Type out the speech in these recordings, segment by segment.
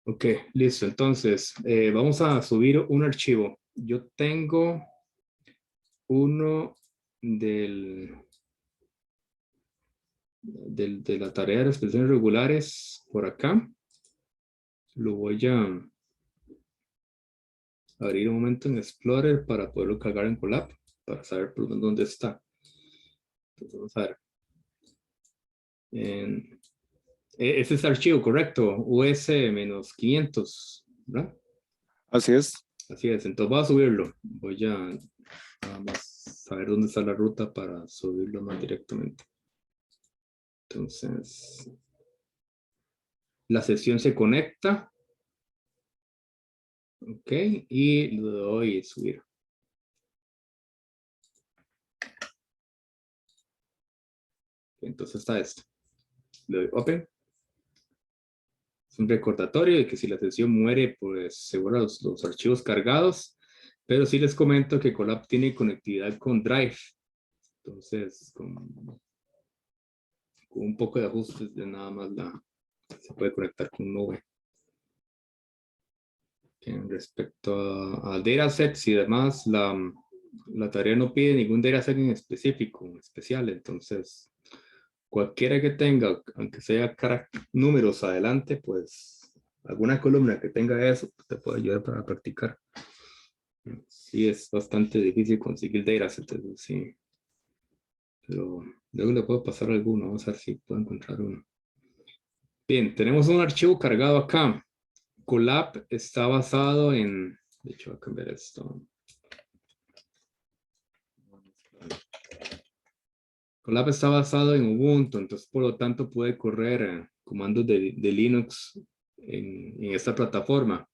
Ok, listo. Entonces, vamos a subir un archivo. Yo tengo uno de la tarea de las expresiones regulares por acá. Lo voy a abrir un momento en Explorer para poderlo cargar en Colab, para saber por dónde está. Entonces, vamos a ver. Ese es el archivo, correcto. US-500, ¿verdad? Así es. Así es. Entonces voy a subirlo. Voy a nada más saber dónde está la ruta para subirlo más directamente. Entonces, la sesión se conecta. Ok, y lo doy a subir. Entonces está esto. Le doy Open. Es un recordatorio de que si la sesión muere, pues seguro los archivos cargados. Pero sí les comento que Colab tiene conectividad con Drive. Entonces, con un poco de ajustes de nada más se puede conectar con nube. Respecto a datasets y demás, la tarea no pide ningún dataset en específico, en especial. Entonces, cualquiera que tenga, aunque sea números adelante, pues alguna columna que tenga eso, pues, te puede ayudar para practicar. Sí, es bastante difícil conseguir datasets, sí. Pero luego le puedo pasar alguno, vamos a ver si puedo encontrar uno. Bien, tenemos un archivo cargado acá. Colab está basado en, de hecho voy a cambiar esto. Colab está basado en Ubuntu, entonces por lo tanto puede correr comandos de Linux en esta plataforma.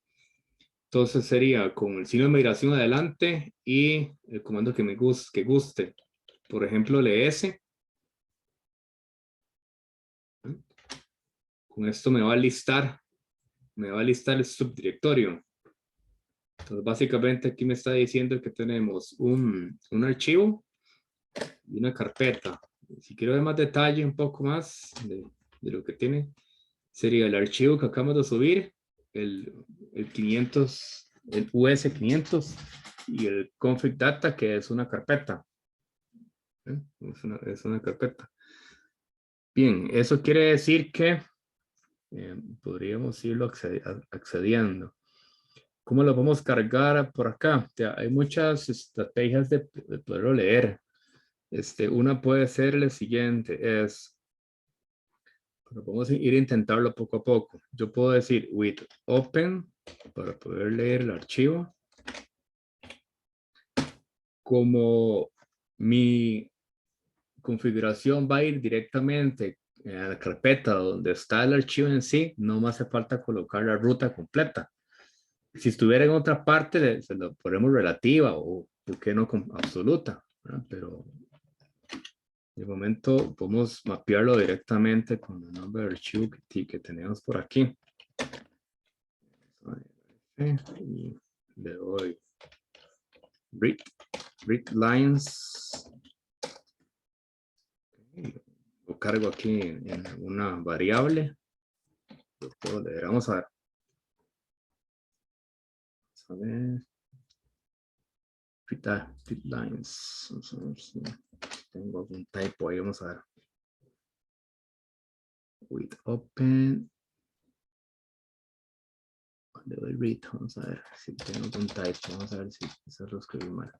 Entonces sería con el signo de migración adelante y el comando que guste. Por ejemplo, ls. Con esto me va a listar el subdirectorio. Entonces básicamente aquí me está diciendo que tenemos un archivo y una carpeta. Si quiero ver más detalle, un poco más de lo que tiene, sería el archivo que acabamos de subir, el 500, el US500 y el config data, que es una carpeta. Es una carpeta. Bien, eso quiere decir que podríamos irlo accediendo. ¿Cómo lo podemos cargar por acá? Hay muchas estrategias de poderlo leer. Una puede ser la siguiente, pero podemos ir a intentarlo poco a poco. Yo puedo decir with open para poder leer el archivo. Como mi configuración va a ir directamente a la carpeta donde está el archivo en sí, no me hace falta colocar la ruta completa. Si estuviera en otra parte, se lo ponemos relativa o, ¿por qué no absoluta? ¿Verdad? Pero de momento podemos mapearlo directamente con el nombre de archivo que tenemos por aquí. Y le doy read lines. Lo cargo aquí en una variable. Lo puedo leer. Vamos a ver. Vamos a ver. Read lines. Vamos a ver si tengo algún typo ahí. Vamos a ver. With open. Le doy read. Vamos a ver si tengo algún typo. Vamos a ver si eso lo escribí mal.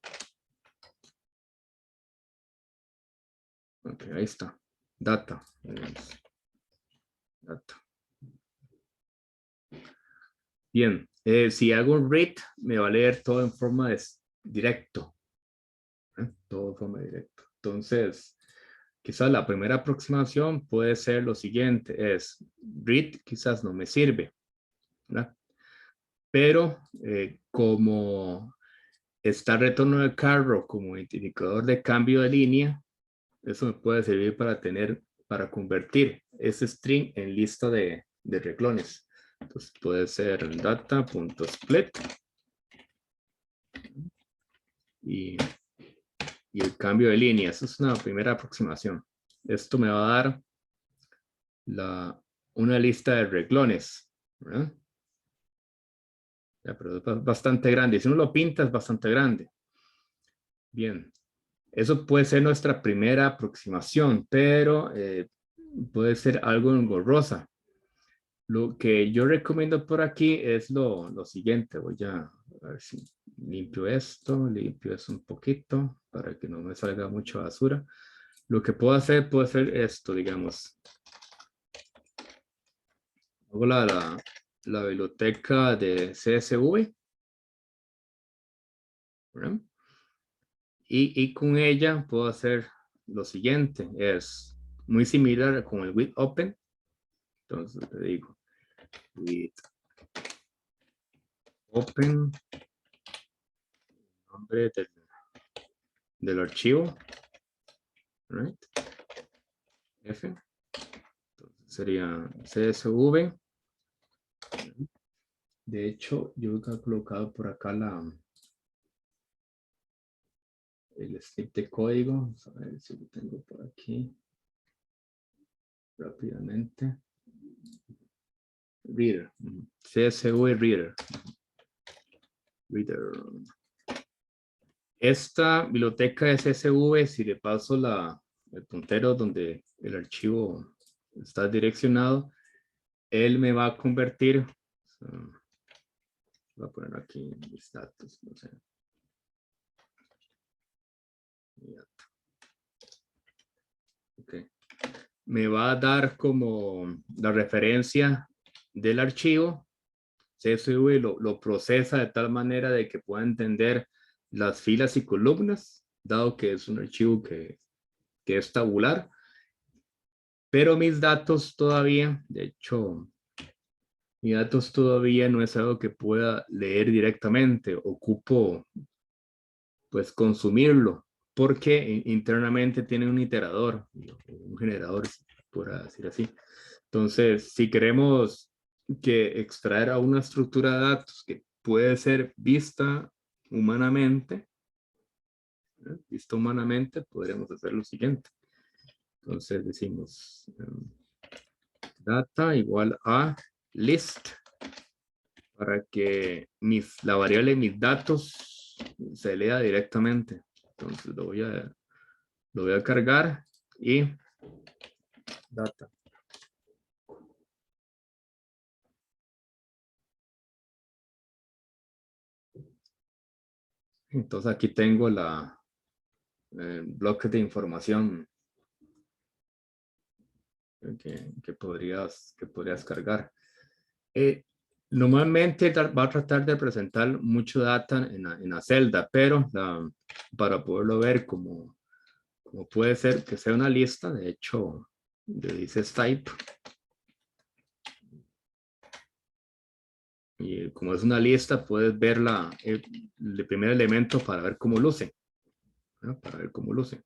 Ok, ahí está. Data. Data. Bien, si hago un read, me va a leer todo en forma de directo. Todo en forma directa. Entonces, quizás la primera aproximación puede ser lo siguiente, es read quizás no me sirve, ¿verdad? Pero como está retorno de carro como identificador de cambio de línea, eso me puede servir para convertir ese string en lista de renglones. Entonces puede ser data.split y el cambio de línea. Esa es una primera aproximación. Esto me va a dar una lista de renglones, ¿verdad? Ya, pero es bastante grande. Si uno lo pinta, es bastante grande. Bien. Eso puede ser nuestra primera aproximación, pero puede ser algo engorrosa. Lo que yo recomiendo por aquí es lo siguiente. Voy a ver si limpio esto un poquito para que no me salga mucha basura. Lo que puedo hacer esto, digamos. Hago la biblioteca de CSV, ¿verdad? Y con ella puedo hacer lo siguiente. Es muy similar con el with open. Entonces le digo with open, nombre del archivo, right? F. Entonces sería CSV. De hecho, yo he colocado por acá el script de código. Vamos a ver si lo tengo por aquí rápidamente. Reader. CSV Reader. Reader. Esta biblioteca de CSV, si le paso el puntero donde el archivo está direccionado, él me va a convertir. Voy a poner aquí mis datos, no sé. Okay. Me va a dar como la referencia del archivo. CSV lo procesa de tal manera de que pueda entender las filas y columnas, dado que es un archivo que es tabular. Pero mis datos todavía, de hecho, mis datos todavía no es algo que pueda leer directamente. Ocupo, pues, consumirlo, porque internamente tiene un iterador, un generador, por decir así. Entonces, si queremos que extraer a una estructura de datos que puede ser vista humanamente, vista humanamente, podríamos hacer lo siguiente. Entonces decimos data igual a list para que la variable mis datos se lea directamente. Entonces lo voy a cargar y data. Entonces aquí tengo el bloque de información que podrías cargar. Normalmente va a tratar de presentar mucho data en la celda, pero para poderlo ver como puede ser que sea una lista, de hecho, le dices type. Y como es una lista, puedes ver el primer elemento para ver cómo luce. ¿No? Para ver cómo luce.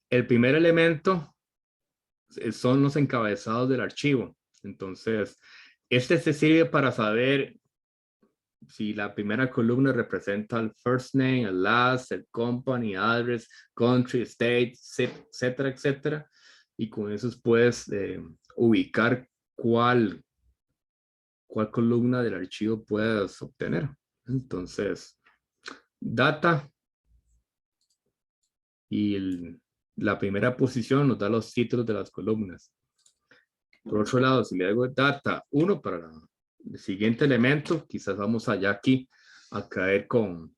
El primer elemento son los encabezados del archivo. Entonces, este se sirve para saber si la primera columna representa el first name, el last, el company, address, country, state, etcétera, etcétera. Y con eso puedes ubicar cuál columna del archivo puedes obtener. Entonces, data y la primera posición nos da los títulos de las columnas. Por otro lado, si le hago data 1 para el siguiente elemento, quizás vamos allá aquí a caer con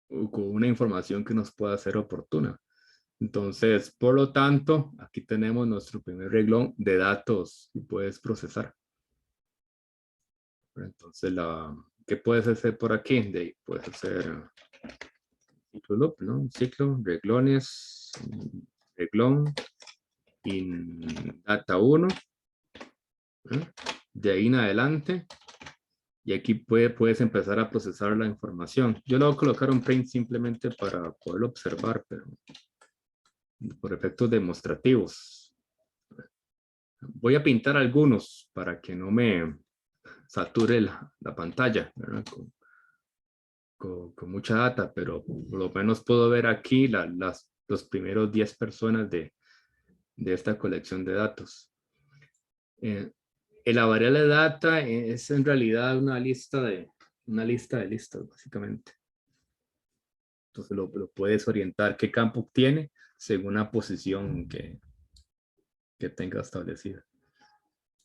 una información que nos pueda ser oportuna. Entonces, por lo tanto, aquí tenemos nuestro primer renglón de datos que puedes procesar. Entonces, ¿qué puedes hacer por aquí? Puedes hacer ciclo loop, ¿no? Un ciclo, reglones, reglón, in data 1. De ahí en adelante. Y aquí puedes empezar a procesar la información. Yo le voy a colocar un print simplemente para poderlo observar, pero por efectos demostrativos. Voy a pintar algunos para que no me sature la pantalla, ¿verdad? Con mucha data, pero por lo menos puedo ver aquí los primeros 10 personas de esta colección de datos. Eh, la variable data es en realidad una lista de listas, básicamente. Entonces lo puedes orientar qué campo tiene según la posición que tenga establecida.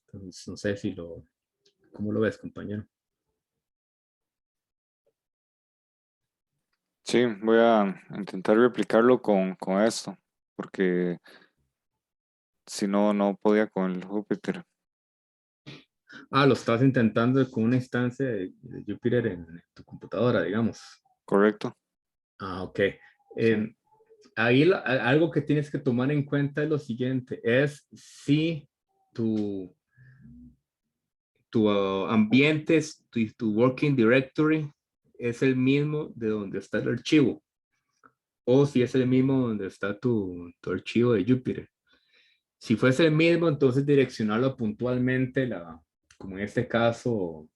Entonces, no sé si ¿cómo lo ves, compañero? Sí, voy a intentar replicarlo con esto, porque si no, no podía con el Júpiter. Lo estás intentando con una instancia de Jupyter en tu computadora, digamos. ¿Correcto? Ok. Sí. Ahí algo que tienes que tomar en cuenta es lo siguiente, es si tu, tu ambiente, tu working directory es el mismo de donde está el archivo, o si es el mismo donde está tu archivo de Jupyter. Si fuese el mismo, entonces direccionarlo puntualmente, como en este caso,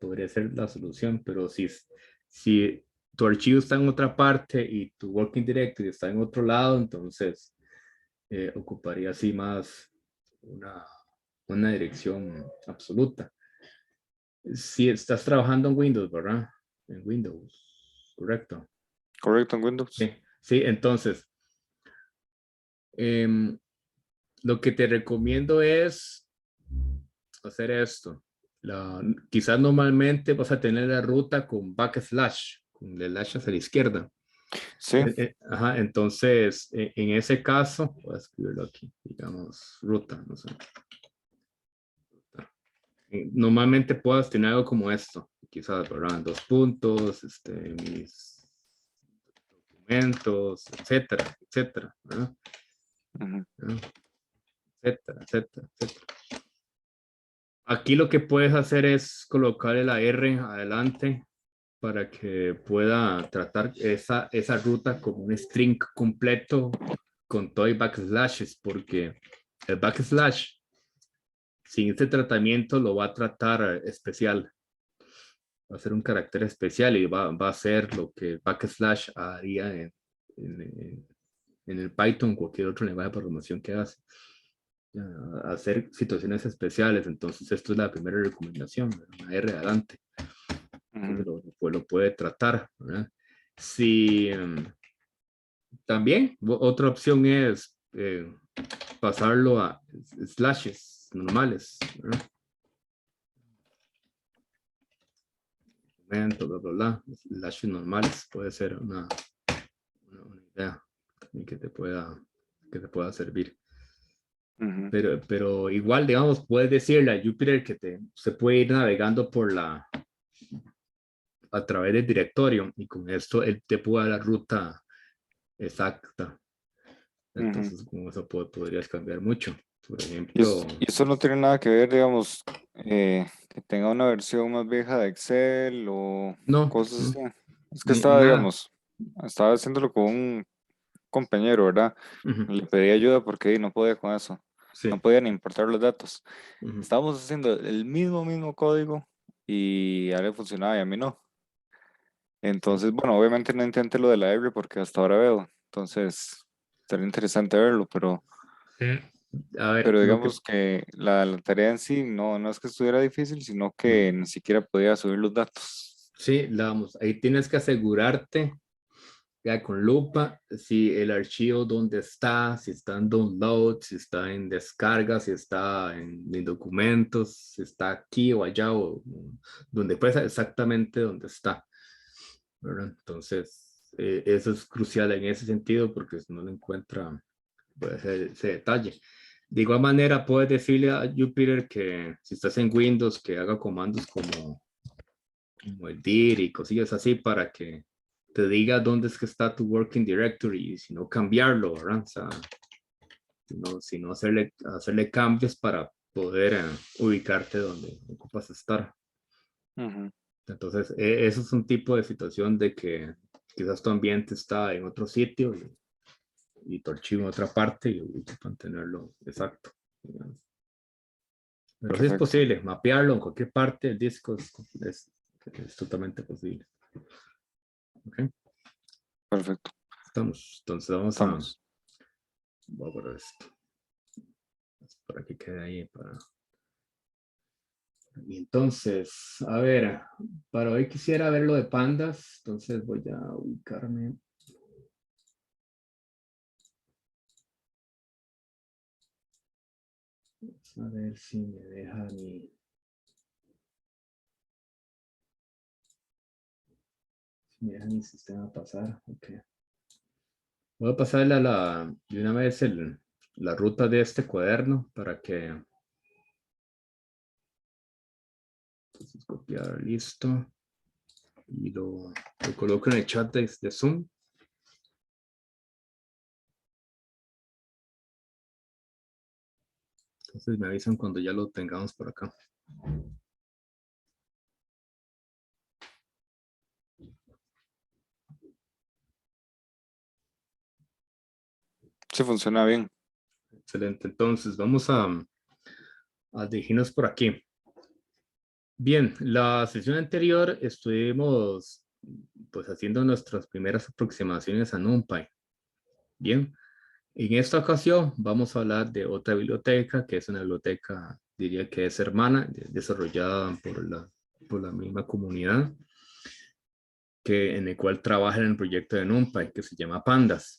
podría ser la solución, pero si tu archivo está en otra parte y tu working directory está en otro lado, entonces ocuparía así más una, una dirección absoluta. Si estás trabajando en Windows, ¿verdad? En Windows, correcto. ¿Correcto en Windows? Sí, sí, entonces, em, lo que te recomiendo es hacer esto. Quizás normalmente vas a tener la ruta con backslash, con el slash hacia la izquierda. Sí. Ajá, entonces, en ese caso, voy a escribirlo aquí, digamos, ruta, no sé. Normalmente puedas tener algo como esto, quizás, ¿verdad? Dos puntos, mis documentos, etcétera, etcétera, ¿verdad? Ujú. Etcétera, etcétera, etcétera. Aquí lo que puedes hacer es colocarle la R adelante para que pueda tratar esa ruta como un string completo con todo y backslashes, porque el backslash sin este tratamiento lo va a tratar especial. Va a ser un carácter especial y va a ser lo que backslash haría en el Python, cualquier otro lenguaje de programación que hace. Hacer situaciones especiales. Entonces, esto es la primera recomendación, una R adelante. Entonces, Ujú. lo puede tratar, ¿verdad? Si también otra opción es pasarlo a slashes normales, ¿verdad? Bla, bla, bla, bla. Slashes normales puede ser una idea que te pueda servir. Ujú. Pero igual, digamos, puedes decirle a Jupyter que se puede ir navegando a través del directorio y con esto él te puede dar la ruta exacta. Ujú. Entonces, con eso podrías cambiar mucho. Por Y, ejemplo, y eso no tiene nada que ver, digamos, que tenga una versión más vieja de Excel o no, cosas no, así. Es que estaba, nada. digamos, estaba haciéndolo con un compañero, ¿verdad? Ujú, Le pedí ayuda porque no podía con eso. No sí. podía ni importar los datos. Ujú, Estábamos haciendo el mismo código y a él le funcionaba y a mí no. sí. Entonces, bueno, obviamente no intenté lo de la R porque hasta ahora veo. Entonces, estaría interesante verlo, Sí. A ver, pero lo que digamos que la tarea en sí no es que estuviera difícil, sino no. que ni siquiera podía subir los datos. Sí, vamos, ahí tienes que asegurarte ya con lupa si el archivo dónde está, si está en download, si está en descarga, si está en documentos, si está aquí o allá o donde pasa exactamente donde está, ¿verdad? Entonces, eso es crucial en ese sentido porque si no lo encuentra, puede ser ese detalle. De igual manera, puedes decirle a Jupyter que si estás en Windows, que haga comandos como el dir y cosillas así para que te diga dónde es que está tu working directory y si no cambiarlo, ¿verdad? O sea, si no hacerle cambios para poder ubicarte donde ocupas estar. Ujú. Entonces, eso es un tipo de situación de que quizás tu ambiente está en otro sitio y tu archivo en otra parte y ocupan tenerlo exacto, digamos. Pero sí es Perfecto, posible, mapearlo en cualquier parte del disco es totalmente posible. ¿Okay? perfecto. Estamos. Entonces voy a Estamos. borrar esto. para que quede ahí. Y entonces, a ver, para hoy quisiera ver lo de pandas, entonces voy a ubicarme. Vamos a ver si me deja mi sistema pasar. Okay. Voy a pasarle de una vez la ruta de este cuaderno para que... Entonces, copiar, listo. Y lo coloco en el chat de Zoom. Entonces me avisan cuando ya lo tengamos por acá. Sí, funciona bien. Excelente. Entonces vamos a dirigirnos por aquí. Bien, la sesión anterior estuvimos pues haciendo nuestras primeras aproximaciones a NumPy. Bien, en esta ocasión vamos a hablar de otra biblioteca que es una biblioteca, diría que es hermana, desarrollada por la misma comunidad, en el cual trabaja en el proyecto de NumPy, que se llama Pandas.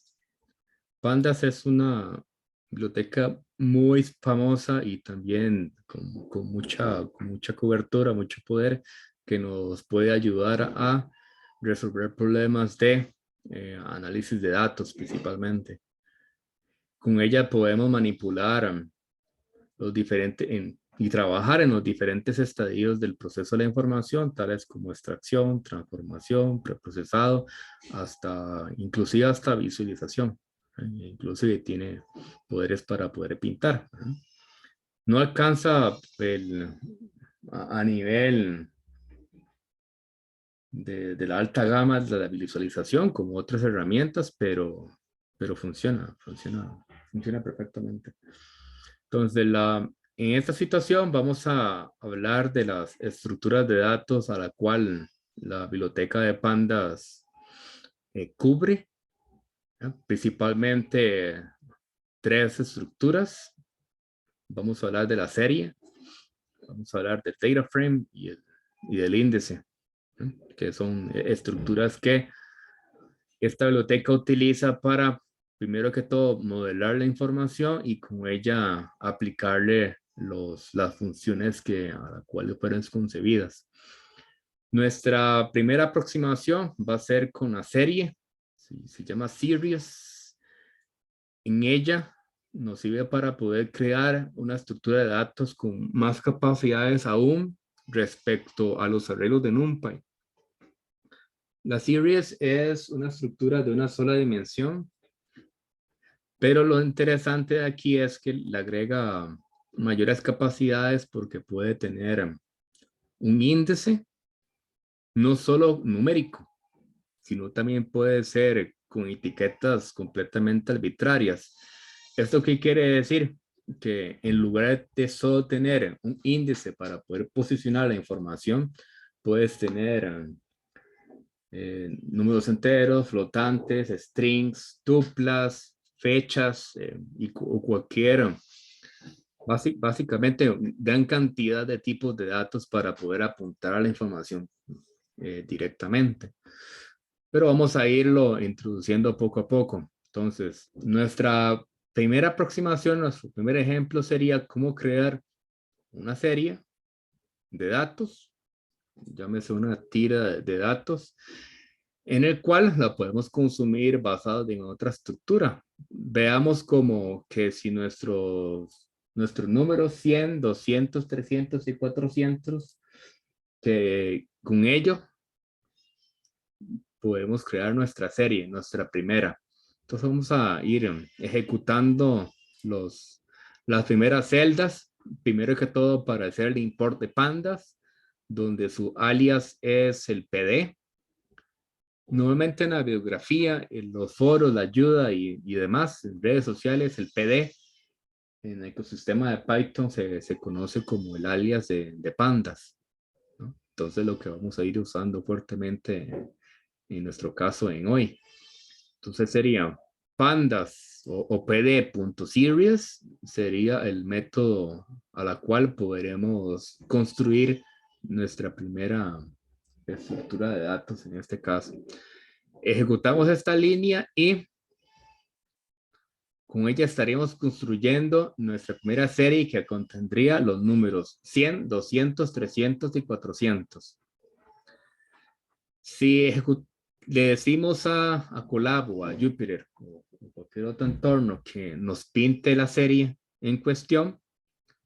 Pandas es una biblioteca muy famosa y también con mucha cobertura, mucho poder, que nos puede ayudar a resolver problemas de análisis de datos principalmente. Con ella podemos manipular los diferentes y trabajar en los diferentes estadios del proceso de la información, tales como extracción, transformación, preprocesado, inclusive hasta visualización. Inclusive tiene poderes para poder pintar. No alcanza a nivel de la alta gama de la visualización como otras herramientas, pero funciona perfectamente. Entonces, en esta situación vamos a hablar de las estructuras de datos a la cual la biblioteca de Pandas cubre, ¿no? Principalmente 3 estructuras. Vamos a hablar de la serie, vamos a hablar del data frame y del índice, ¿no? Que son estructuras que esta biblioteca utiliza para, primero que todo, modelar la información y con ella aplicarle las funciones a las cuales fueron concebidas. Nuestra primera aproximación va a ser con la serie, se llama Series. En ella nos sirve para poder crear una estructura de datos con más capacidades aún respecto a los arreglos de NumPy. La series es una estructura de una sola dimensión, pero lo interesante de aquí es que le agrega mayores capacidades porque puede tener un índice, no solo numérico, sino también puede ser con etiquetas completamente arbitrarias. ¿Esto qué quiere decir? Que en lugar de solo tener un índice para poder posicionar la información, puedes tener números enteros, flotantes, strings, tuplas, fechas o cualquier, básicamente gran cantidad de tipos de datos para poder apuntar a la información directamente. Pero vamos a irlo introduciendo poco a poco. Entonces, nuestra primera aproximación, nuestro primer ejemplo sería cómo crear una serie de datos, llámese una tira de datos, en el cual la podemos consumir basado en otra estructura. Veamos como que si nuestros números 100, 200, 300 y 400, que con ello podemos crear nuestra serie, nuestra primera. Entonces vamos a ir ejecutando las primeras celdas, primero que todo para hacer el import de pandas, donde su alias es el PD. Normalmente en la bibliografía, en los foros, la ayuda y demás, en redes sociales, el PD en el ecosistema de Python se conoce como el alias de pandas, ¿no? Entonces lo que vamos a ir usando fuertemente en nuestro caso en hoy. Entonces sería pandas o pd.series sería el método a la cual podremos construir nuestra primera estructura de datos en este caso. Ejecutamos esta línea y con ella estaríamos construyendo nuestra primera serie que contendría los números 100, 200, 300 y 400. Si le decimos a Colab o a Jupyter o cualquier otro entorno que nos pinte la serie en cuestión,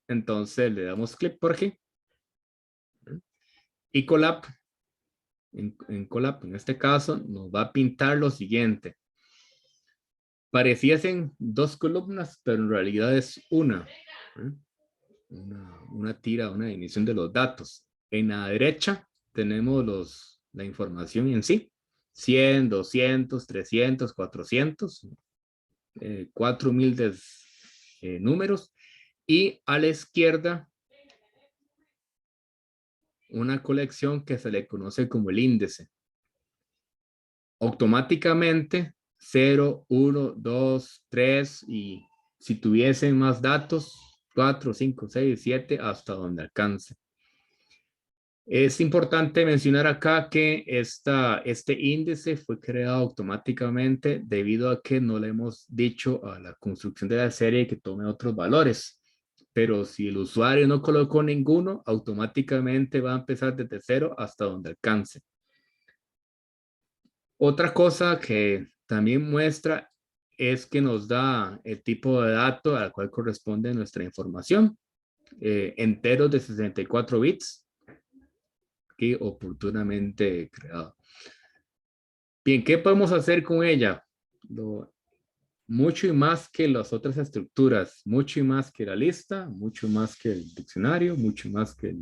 entonces le damos clic por aquí. Y Colab, en Colab, en este caso, nos va a pintar lo siguiente. Pareciesen dos columnas, pero en realidad es una tira, una emisión de los datos. En la derecha tenemos la información en sí. 100, 200, 300, 400, 4000 números. Y a la izquierda, una colección que se le conoce como el índice. Automáticamente 0, 1, 2, 3 y si tuviesen más datos, 4, 5, 6, 7, hasta donde alcance. Es importante mencionar acá que este índice fue creado automáticamente debido a que no le hemos dicho a la construcción de la serie que tome otros valores. Pero si el usuario no colocó ninguno, automáticamente va a empezar desde 0 hasta donde alcance. Otra cosa que también muestra es que nos da el tipo de dato al cual corresponde nuestra información. Enteros de 64 bits que oportunamente creado. Bien, ¿qué podemos hacer con ella? Mucho y más que las otras estructuras, mucho y más que la lista, mucho más que el diccionario, mucho más que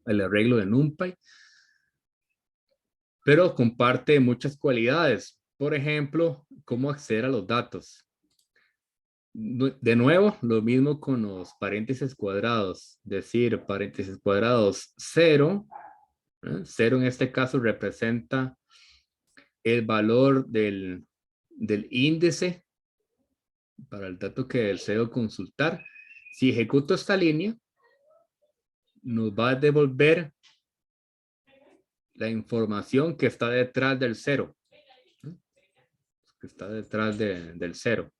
el arreglo de NumPy, pero comparte muchas cualidades. Por ejemplo, cómo acceder a los datos. De nuevo, lo mismo con los paréntesis cuadrados, decir paréntesis cuadrados 0, 0 en este caso representa el valor del índice para el dato que deseo consultar. Si ejecuto esta línea, nos va a devolver la información que está detrás del 0, que está detrás del 0.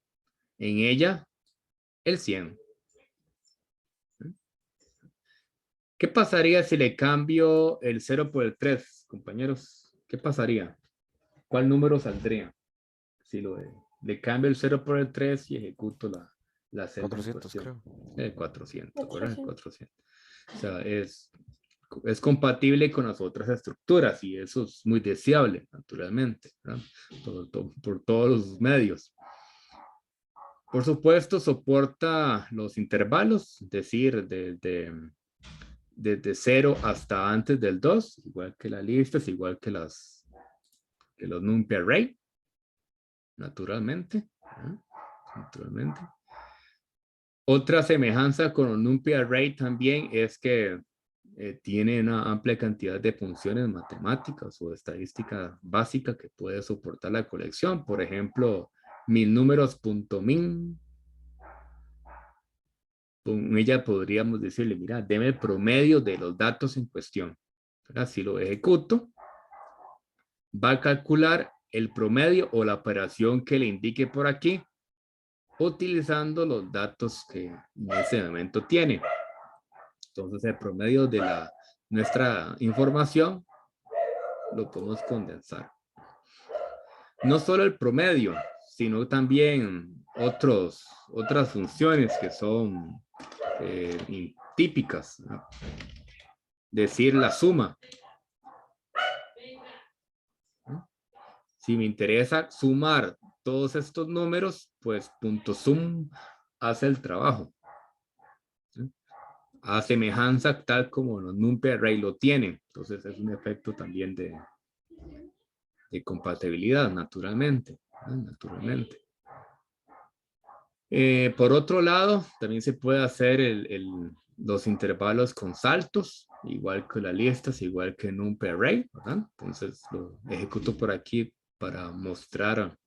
En ella, el 100. ¿Qué pasaría si le cambio el 0 por el 3, compañeros? ¿Qué pasaría? ¿Cuál número saldría? Si le cambio el 0 por el 3 y ejecuto la celda 400, creo. 400, ¿verdad? 400. O sea, es compatible con las otras estructuras y eso es muy deseable, naturalmente, ¿verdad? Por todos los medios. Por supuesto, soporta los intervalos, es decir, desde 0 hasta antes del 2, igual que las listas, igual que los NumPy Array, naturalmente. Naturalmente. Otra semejanza con el NumPy Array también es que tiene una amplia cantidad de funciones matemáticas o estadística básica que puede soportar la colección. Por ejemplo, milnúmeros.min. Con ella podríamos decirle, mira, deme el promedio de los datos en cuestión. ¿Verdad? Si lo ejecuto, va a calcular el promedio o la operación que le indique por aquí, utilizando los datos que en ese momento tiene. Entonces, el promedio de nuestra información lo podemos condensar. No solo el promedio, sino también otras funciones que son típicas, ¿no? Decir la suma. Si me interesa sumar todos estos números, pues .sum hace el trabajo. A semejanza tal como los NumPy Array lo tienen. Entonces es un efecto también de compatibilidad, naturalmente. Naturalmente. Por otro lado, también se puede hacer los intervalos con saltos, igual que las listas, igual que NumPy Array, ¿verdad? Entonces lo ejecuto por aquí para mostrar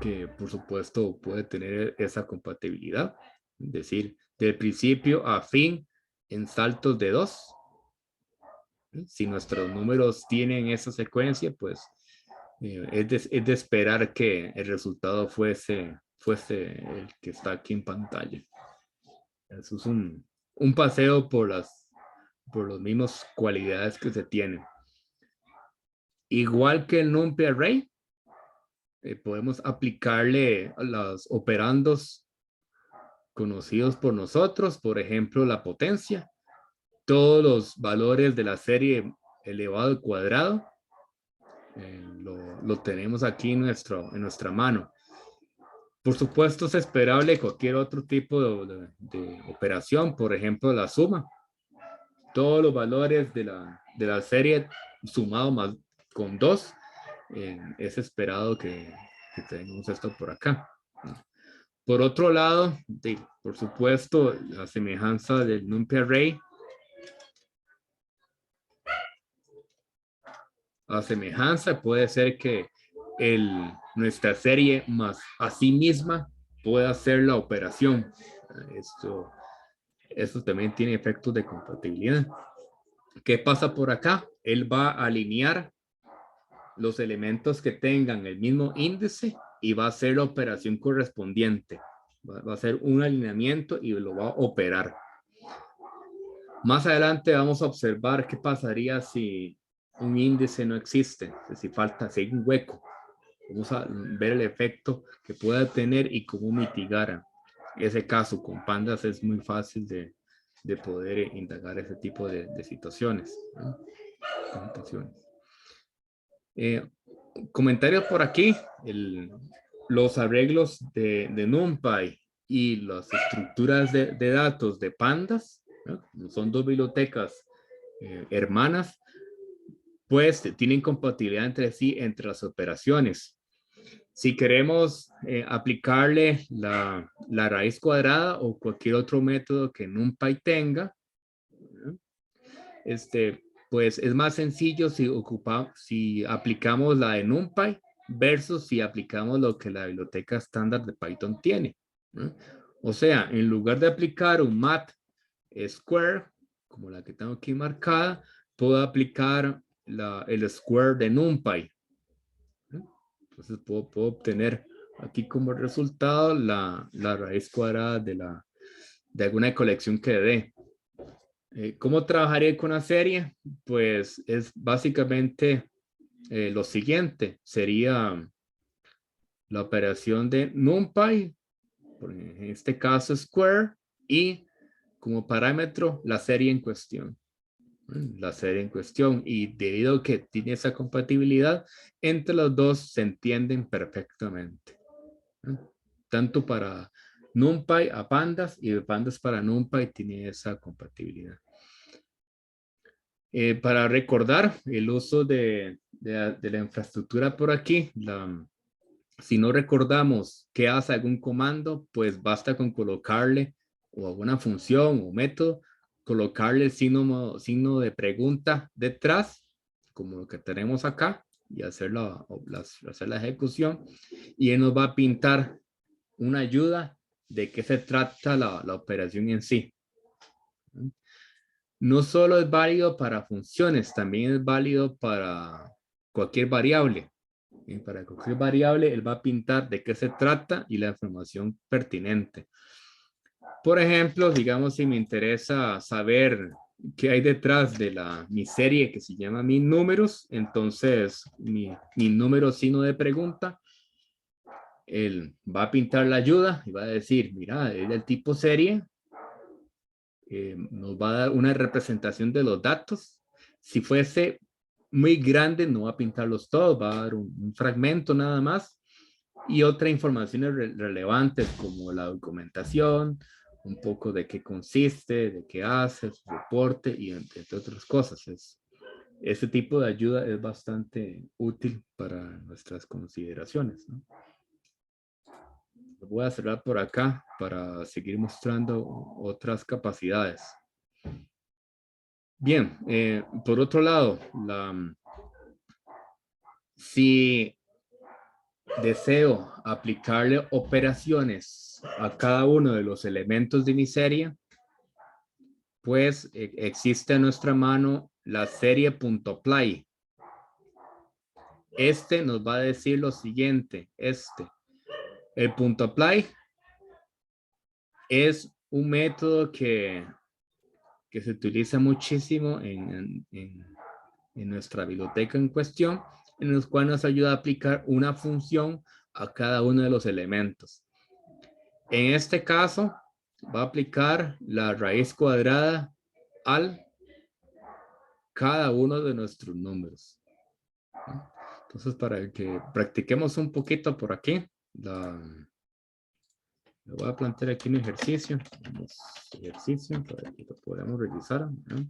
que por supuesto puede tener esa compatibilidad, es decir, del principio a fin en saltos de 2. Si nuestros números tienen esa secuencia, pues es de esperar que el resultado fuese el que está aquí en pantalla. Eso es un paseo por las mismas cualidades que se tienen. Igual que el NumPy Array, podemos aplicarle a los operandos conocidos por nosotros, por ejemplo, la potencia, todos los valores de la serie elevado al cuadrado, lo tenemos aquí en nuestra mano. Por supuesto, es esperable cualquier otro tipo de operación, por ejemplo, la suma. Todos los valores de la serie sumado más con 2, es esperado que tengamos esto por acá. Por otro lado, por supuesto, la semejanza del NumPy Array, la semejanza puede ser que nuestra serie más a sí misma pueda hacer la operación. Esto también tiene efectos de compatibilidad. ¿Qué pasa por acá? Él va a alinear los elementos que tengan el mismo índice y va a hacer la operación correspondiente. Va a hacer un alineamiento y lo va a operar. Más adelante vamos a observar qué pasaría si un índice no existe, si si hay un hueco. Vamos a ver el efecto que pueda tener y cómo mitigar ese caso. Con pandas es muy fácil de poder indagar ese tipo de situaciones. Comentarios por aquí. Los arreglos de NumPy y las estructuras de datos de pandas, ¿no? Son dos bibliotecas hermanas, pues tienen compatibilidad entre sí entre las operaciones. Si queremos aplicarle la raíz cuadrada o cualquier otro método que NumPy tenga, ¿no? Pues es más sencillo si aplicamos la de NumPy versus si aplicamos lo que la biblioteca estándar de Python tiene, ¿no? O sea, en lugar de aplicar un mat square, como la que tengo aquí marcada, puedo aplicar el square de NumPy, ¿no? Entonces puedo obtener aquí como resultado la raíz cuadrada de alguna colección que dé. ¿Cómo trabajaría con una serie? Pues es básicamente lo siguiente. Sería la operación de NumPy, en este caso square, y como parámetro la serie en cuestión. La serie en cuestión. Y debido a que tiene esa compatibilidad, entre los dos se entienden perfectamente. Tanto para NumPy a pandas y de pandas para NumPy tiene esa compatibilidad. Para recordar el uso de la infraestructura por aquí, si no recordamos qué hace algún comando, pues basta con colocarle o alguna función o método, colocarle el signo de pregunta detrás, como lo que tenemos acá, y hacer la ejecución, y él nos va a pintar una ayuda de qué se trata la operación en sí. No solo es válido para funciones, también es válido para cualquier variable. Y para cualquier variable, él va a pintar de qué se trata y la información pertinente. Por ejemplo, digamos, si me interesa saber qué hay detrás de mi serie que se llama mis números, entonces mi número signo de pregunta, él va a pintar la ayuda y va a decir, mira, es del tipo serie, nos va a dar una representación de los datos. Si fuese muy grande, no va a pintarlos todos, va a dar un fragmento nada más y otras informaciones relevantes como la documentación, un poco de qué consiste, de qué hace, su reporte y entre otras cosas. Este tipo de ayuda es bastante útil para nuestras consideraciones, ¿no? Voy a cerrar por acá para seguir mostrando otras capacidades. Bien, por otro lado, si deseo aplicarle operaciones a cada uno de los elementos de mi serie, pues existe a nuestra mano la serie.apply. Este nos va a decir lo siguiente, el punto apply es un método que se utiliza muchísimo en nuestra biblioteca en cuestión, en el cual nos ayuda a aplicar una función a cada uno de los elementos. En este caso, va a aplicar la raíz cuadrada al cada uno de nuestros números. Entonces, para que practiquemos un poquito por aquí, le voy a plantear aquí un ejercicio. Ejercicio para que lo podamos revisar, ¿no?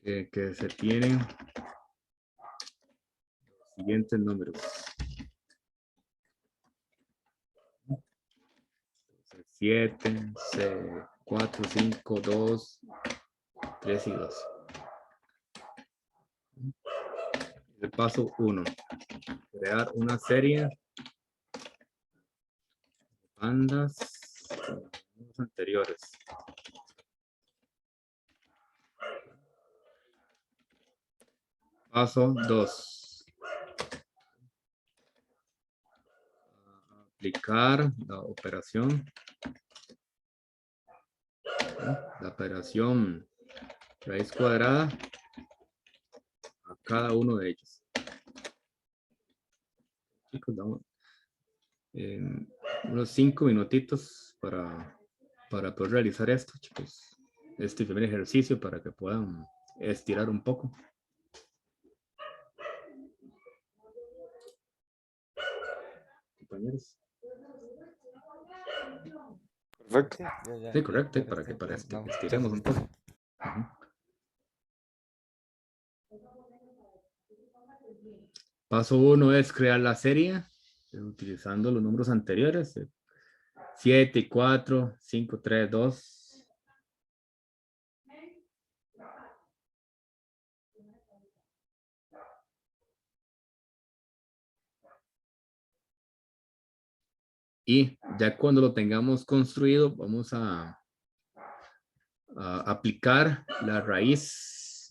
Que se tienen los siguientes números. 7, 4, 5, 2, 3 y 2. El paso 1. Crear una serie de bandas anteriores. Paso 2. Aplicar la operación. La operación raíz cuadrada a cada uno de ellos. Chicos, damos unos 5 minutitos para poder realizar esto, chicos. Este primer ejercicio para que puedan estirar un poco. Compañeros. Perfecto. Sí, correcto, para que estiremos un poco. Paso 1 es crear la serie utilizando los números anteriores. 7 y 4, 5, 3, 2. Y ya cuando lo tengamos construido, vamos a aplicar la raíz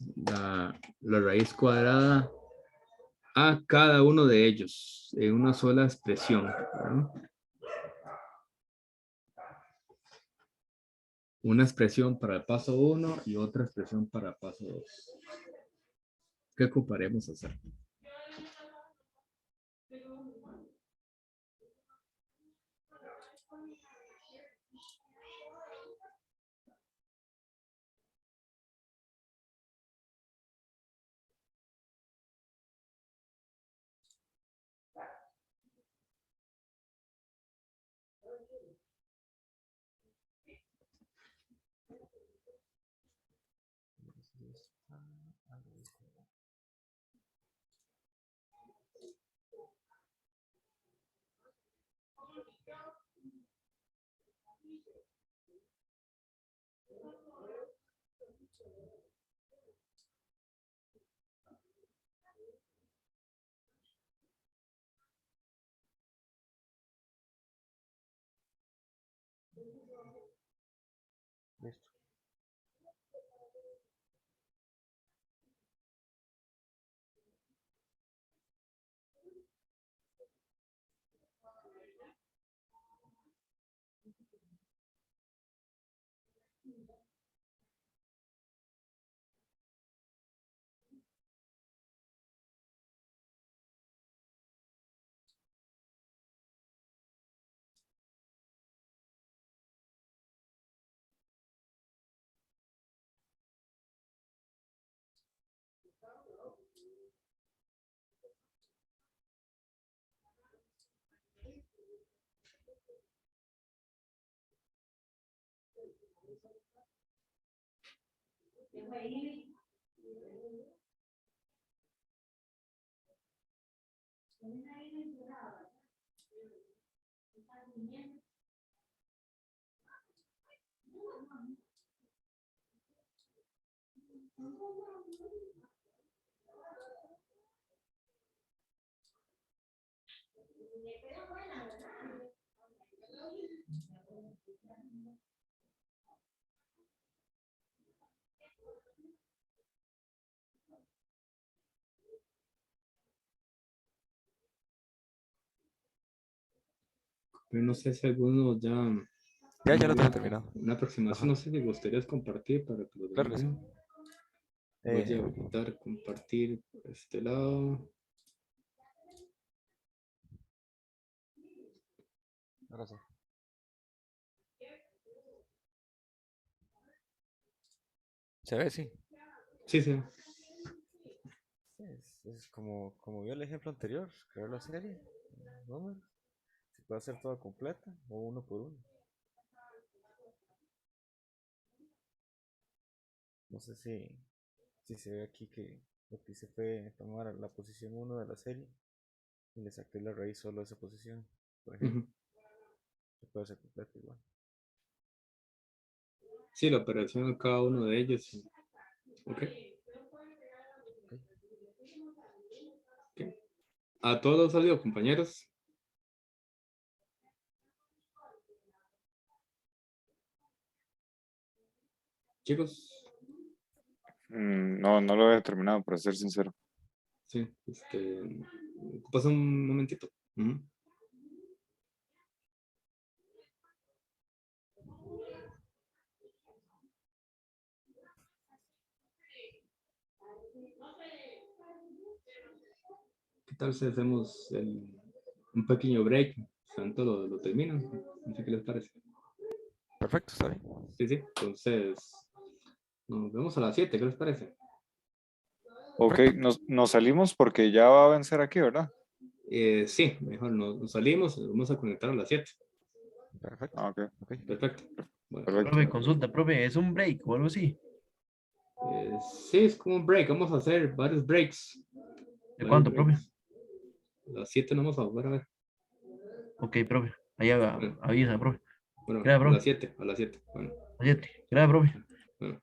cuadrada a cada uno de ellos en una sola expresión, ¿no? Una expresión para el paso 1 y otra expresión para el paso 2. ¿Qué ocuparemos hacer? Listo. Pero no sé si alguno ya... Ya lo tengo una, terminado. una aproximación, Ajá. no sé si gustarías compartir para que lo Claro que sí. vean. Voy a evitar compartir por este lado. Ahora sí. ¿Se ve? Sí. Sí, sí. Es como vio el ejemplo anterior, crear la serie, números. Se puede hacer toda completa o uno por uno. No sé si se ve aquí que lo que hice fue tomar la posición 1 de la serie y le saqué la raíz solo a esa posición, por ejemplo. Ujú. Se puede hacer completo igual. Sí, la operación de cada uno de ellos. Ok. Ok. Ok. A todos salió, compañeros. Chicos. No, no lo he terminado, para ser sincero. Sí, pasa un momentito. Ujú. ¿Qué tal si hacemos un pequeño break? Tanto lo terminan. No sé qué les parece. Perfecto, está bien. Sí, sí. Entonces, nos vemos a las 7. ¿Qué les parece? Ok, nos salimos porque ya va a vencer aquí, ¿verdad? Sí, mejor nos salimos. Vamos a conectar a las 7. Perfecto. Ah, ok, Ok. Perfecto. Bueno, perfecto. Profe, consulta, profe, ¿es un break o algo así? sí, es como un break. Vamos a hacer varios breaks. ¿De Varios cuánto, profe? breaks. A las 7 no vamos a volver a ver. Ok, profe. Ahí Bueno, avisa, profe. bueno, Gracias, a las profe. 7. A las 7. Bueno, A las 7. Gracias, profe. bueno.